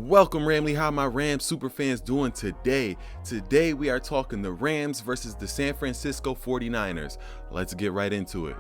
Welcome Ramley, how my Rams super fans doing today? Today we are talking the Rams versus the San Francisco 49ers. Let's get right into it.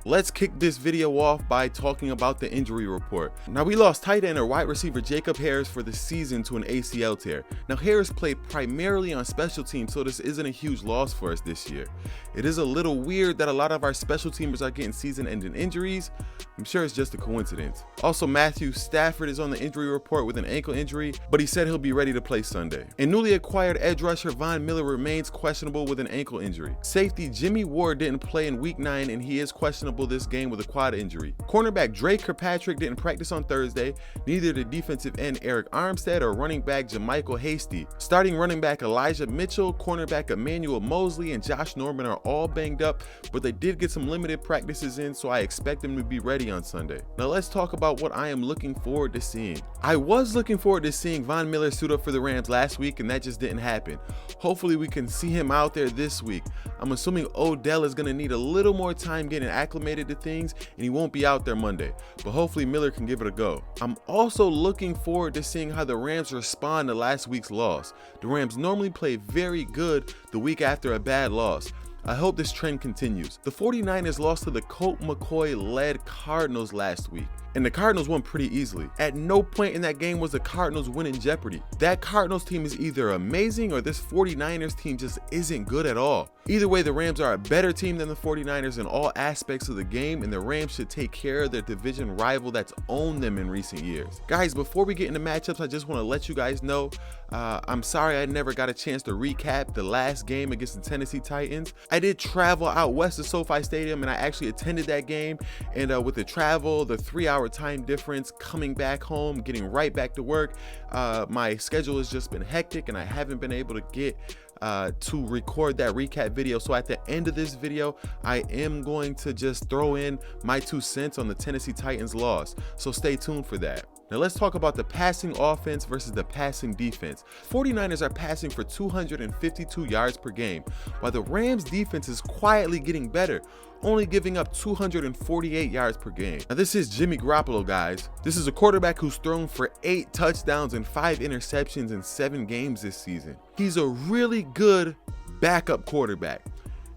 Let's kick this video off by talking about the injury report. Now, we lost tight end or wide receiver Jacob Harris for the season to an ACL tear. Now, Harris played primarily on special teams, so this isn't a huge loss for us this year. It is a little weird that a lot of our special teamers are getting season-ending injuries. I'm sure it's just a coincidence. Also, Matthew Stafford is on the injury report with an ankle injury, but he said he'll be ready to play Sunday. And newly acquired edge rusher Von Miller remains questionable with an ankle injury. Safety Jimmy Ward didn't play in week 9 and he is questionable this game with a quad injury. Cornerback Drake Kirkpatrick didn't practice on Thursday, neither did defensive end Eric Armstead or running back JaMycal Hasty. Starting running back Elijah Mitchell, cornerback Emmanuel Mosley, and Josh Norman are all banged up, but they did get some limited practices in, so I expect them to be ready on Sunday. Now let's talk about what I am looking forward to seeing. I was looking forward to seeing Von Miller suit up for the Rams last week, and that just didn't happen. Hopefully we can see him out there this week. I'm assuming Odell is going to need a little more time getting acclimated to things and he won't be out there Monday, but hopefully Miller can give it a go. I'm also looking forward to seeing how the Rams respond to last week's loss. The Rams normally play very good the week after a bad loss. I hope this trend continues. The 49ers lost to the Colt McCoy-led Cardinals last week, and the Cardinals won pretty easily. At no point in that game was the Cardinals win in jeopardy. That Cardinals team is either amazing or this 49ers team just isn't good at all. Either way, the Rams are a better team than the 49ers in all aspects of the game, and the Rams should take care of their division rival that's owned them in recent years. Guys, before we get into matchups, I just want to let you guys know, I'm sorry I never got a chance to recap the last game against the Tennessee Titans. I did travel out west of SoFi Stadium and I actually attended that game, and with the travel, the 3-hour time difference, coming back home, getting right back to work, my schedule has just been hectic and I haven't been able to get to record that recap video. So at the end of this video, I am going to just throw in my 2 cents on the Tennessee Titans loss, so stay tuned for that. Now let's talk about the passing offense versus the passing defense. 49ers are passing for 252 yards per game, while the Rams defense is quietly getting better, only giving up 248 yards per game. Now this is Jimmy Garoppolo, guys. This is a quarterback who's thrown for 8 touchdowns and 5 interceptions in 7 games this season. He's a really good backup quarterback,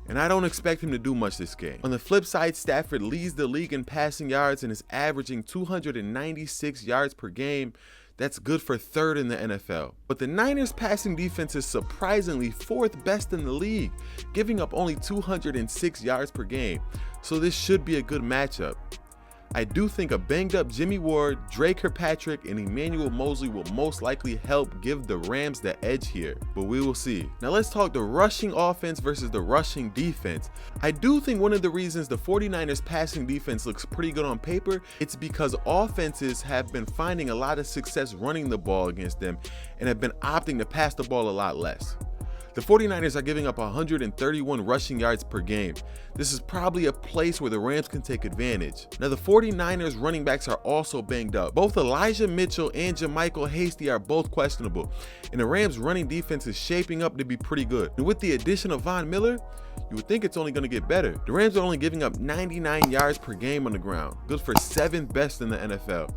and I don't expect him to do much this game. On the flip side, Stafford leads the league in passing yards and is averaging 296 yards per game. That's good for 3rd in the NFL. But the Niners passing defense is surprisingly 4th best in the league, giving up only 206 yards per game. So this should be a good matchup. I do think a banged up Jimmy Ward, Drake Kirkpatrick, and Emmanuel Mosley will most likely help give the Rams the edge here, but we will see. Now let's talk the rushing offense versus the rushing defense. I do think one of the reasons the 49ers passing defense looks pretty good on paper, it's because offenses have been finding a lot of success running the ball against them and have been opting to pass the ball a lot less. The 49ers are giving up 131 rushing yards per game. This is probably a place where the Rams can take advantage. Now the 49ers running backs are also banged up. Both Elijah Mitchell and JaMycal Hasty are both questionable, and the Rams running defense is shaping up to be pretty good. And with the addition of Von Miller, you would think it's only going to get better. The Rams are only giving up 99 yards per game on the ground, good for 7th best in the NFL.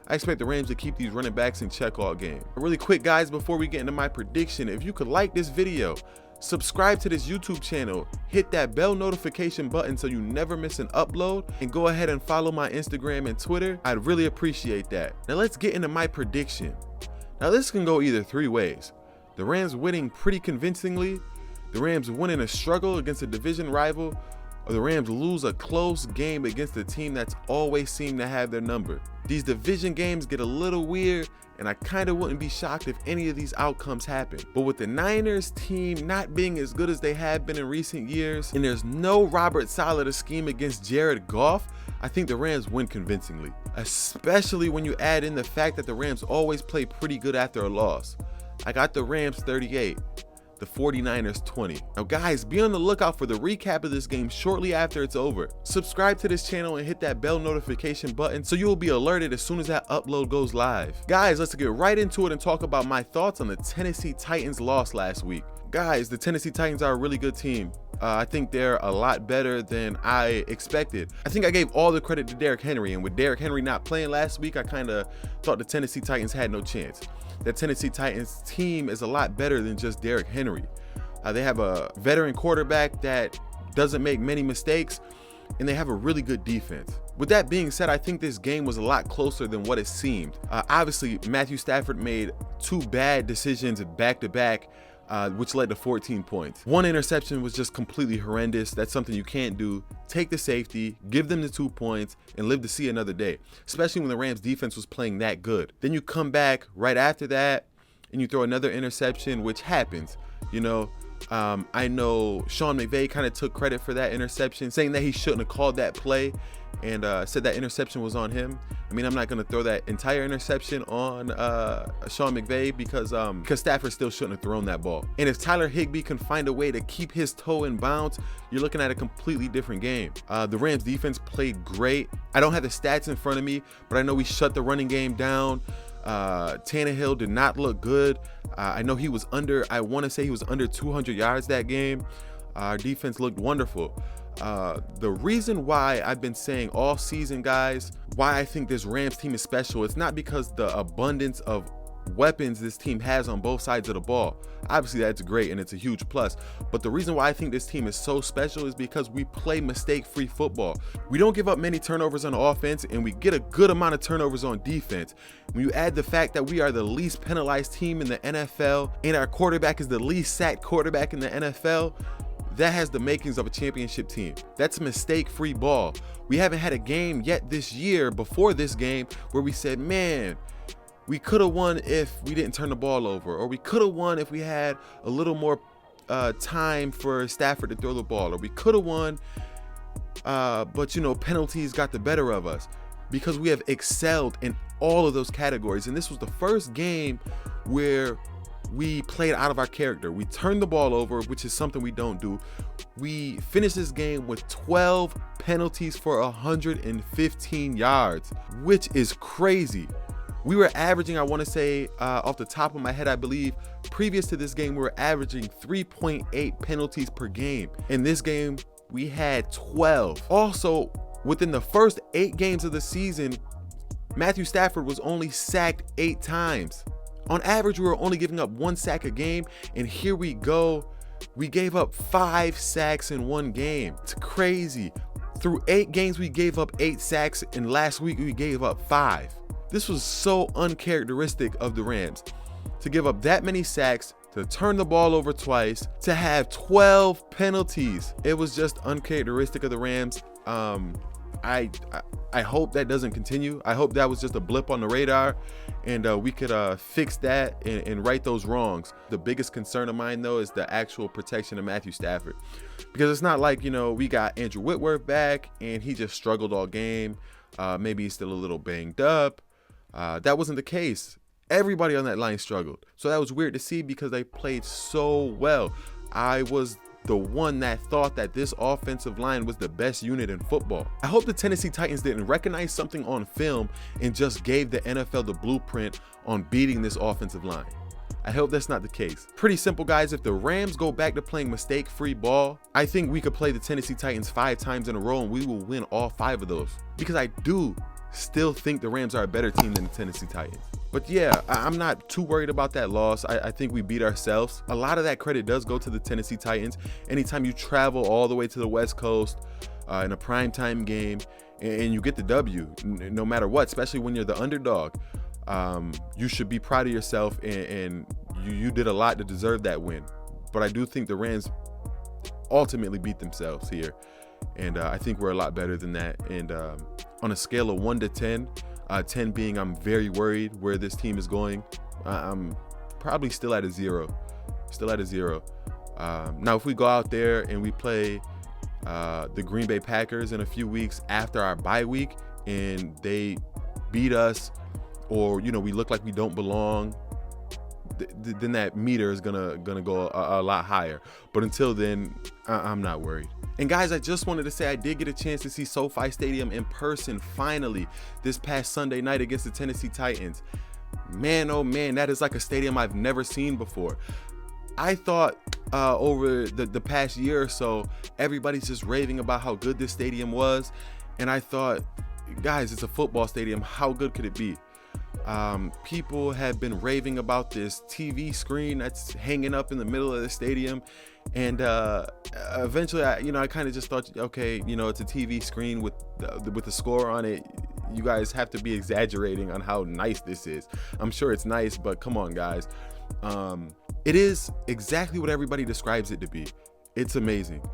I expect the Rams to keep these running backs in check all game. Really quick, guys, before we get into my prediction, if you could like this video, subscribe to this YouTube channel, hit that bell notification button so you never miss an upload, and go ahead and follow my Instagram and Twitter. I'd really appreciate that. Now let's get into my prediction. Now this can go either 3 ways. The Rams winning pretty convincingly, the Rams winning a struggle against a division rival, or the Rams lose a close game against a team that's always seemed to have their number. These division games get a little weird, and I kind of wouldn't be shocked if any of these outcomes happen. But with the Niners team not being as good as they have been in recent years, and there's no Robert Saleh to scheme against Jared Goff, I think the Rams win convincingly, especially when you add in the fact that the Rams always play pretty good after a loss. I got the Rams 38. The 49ers 20. Now guys, be on the lookout for the recap of this game shortly after it's over. Subscribe to this channel and hit that bell notification button so you will be alerted as soon as that upload goes live. Guys, let's get right into it and talk about my thoughts on the Tennessee Titans loss last week. guys, the Tennessee Titans are a really good team. I think they're a lot better than I expected. I think I gave all the credit to Derrick Henry, and with Derrick Henry not playing last week, I kind of thought the Tennessee Titans had no chance. The Tennessee Titans team is a lot better than just Derrick Henry. They have a veteran quarterback that doesn't make many mistakes, and they have a really good defense. With that being said, I think this game was a lot closer than what it seemed. Obviously, Matthew Stafford made 2 bad decisions back-to-back, which led to 14 points. 1 interception was just completely horrendous. That's something you can't do. Take the safety, give them the 2 points, and live to see another day, especially when the Rams defense was playing that good. Then you come back right after that, and you throw another interception, which happens, you know. I know Sean McVay kind of took credit for that interception, saying that he shouldn't have called that play, and said that interception was on him. I mean, I'm not going to throw that entire interception on Sean McVay because Stafford still shouldn't have thrown that ball. And if Tyler Higbee can find a way to keep his toe in bounds, you're looking at a completely different game. The Rams defense played great. I don't have the stats in front of me, but I know we shut the running game down. Tannehill did not look good. I know he was I want to say he was under 200 yards that game. Our defense looked wonderful. The reason why I've been saying all season, guys, why I think this Rams team is special, it's not because the abundance of weapons this team has on both sides of the ball. Obviously, that's great and it's a huge plus. But the reason why I think this team is so special is because we play mistake-free football. We don't give up many turnovers on offense, and we get a good amount of turnovers on defense. When you add the fact that we are the least penalized team in the NFL and our quarterback is the least sacked quarterback in the NFL, that has the makings of a championship team. That's mistake-free ball. We haven't had a game yet this year before this game where we said, man, we could have won if we didn't turn the ball over, or we could have won if we had a little more time for Stafford to throw the ball, or we could have won, but, you know, penalties got the better of us, because we have excelled in all of those categories. And this was the first game where we played out of our character. We turned the ball over, which is something we don't do. We finished this game with 12 penalties for 115 yards, which is crazy. We were averaging, I want to say, off the top of my head, I believe, previous to this game, we were averaging 3.8 penalties per game. In this game, we had 12. Also, within the first 8 games of the season, Matthew Stafford was only sacked 8 times. On average, we were only giving up 1 sack a game, and here we go. We gave up 5 sacks in 1 game. It's crazy. Through 8 games, we gave up 8 sacks, and last week we gave up 5. This was so uncharacteristic of the Rams, to give up that many sacks, to turn the ball over twice, to have 12 penalties. It was just uncharacteristic of the Rams. I hope that doesn't continue. I hope that was just a blip on the radar, and we could fix that and right those wrongs. The biggest concern of mine, though, is the actual protection of Matthew Stafford, because it's not like, you know, we got Andrew Whitworth back and he just struggled all game. Maybe he's still a little banged up. That wasn't the case. Everybody on that line struggled. So that was weird to see because they played so well. I was the one that thought that this offensive line was the best unit in football. I hope the Tennessee Titans didn't recognize something on film and just gave the NFL the blueprint on beating this offensive line. I hope that's not the case. Pretty simple, guys. If the Rams go back to playing mistake-free ball, I think we could play the Tennessee Titans 5 times in a row and we will win all 5 of those. Because I do still think the Rams are a better team than the Tennessee Titans. But yeah, I'm not too worried about that loss. I think we beat ourselves. A lot of that credit does go to the Tennessee Titans. Anytime you travel all the way to the West Coast in a primetime game and you get the W, no matter what, especially when you're the underdog, you should be proud of yourself, and you did a lot to deserve that win. But I do think the Rams ultimately beat themselves here. And I think we're a lot better than that. And on a scale of 1 to 10, 10 being I'm very worried where this team is going, I'm probably still at a 0. Now, if we go out there and we play the Green Bay Packers in a few weeks after our bye week and they beat us, or, you know, we look like we don't belong, then that meter is gonna go a lot higher. But until then, I'm not worried. And guys, I just wanted to say I did get a chance to see SoFi Stadium in person finally this past Sunday night against the Tennessee Titans. Man, oh man, that is like a stadium I've never seen before. I thought over the past year or so, everybody's just raving about how good this stadium was. And I thought, guys, it's a football stadium. How good could it be? People have been raving about this TV screen that's hanging up in the middle of the stadium. And eventually, I kind of just thought, okay, it's a TV screen with the score on it. You guys have to be exaggerating on how nice this is. I'm sure it's nice, but come on, guys. It is exactly what everybody describes it to be. It's amazing.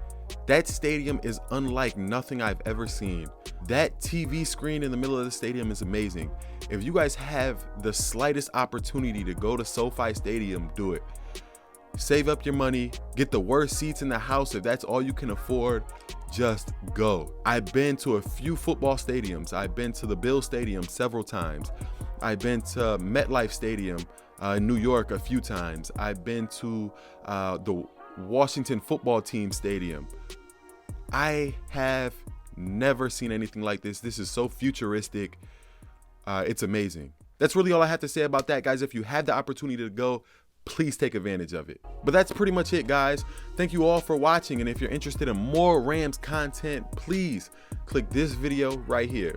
That stadium is unlike nothing I've ever seen. That TV screen in the middle of the stadium is amazing. If you guys have the slightest opportunity to go to SoFi Stadium, do it. Save up your money, get the worst seats in the house if that's all you can afford. Just go. I've been to a few football stadiums. I've been to the Bill Stadium several times. I've been to MetLife Stadium in New York a few times. I've been to the Washington football team stadium. I have never seen anything like this. This is so futuristic. It's amazing. That's really all I have to say about that, guys. If you had the opportunity to go, please take advantage of it. But that's pretty much it, guys. Thank you all for watching. And if you're interested in more Rams content, please click this video right here.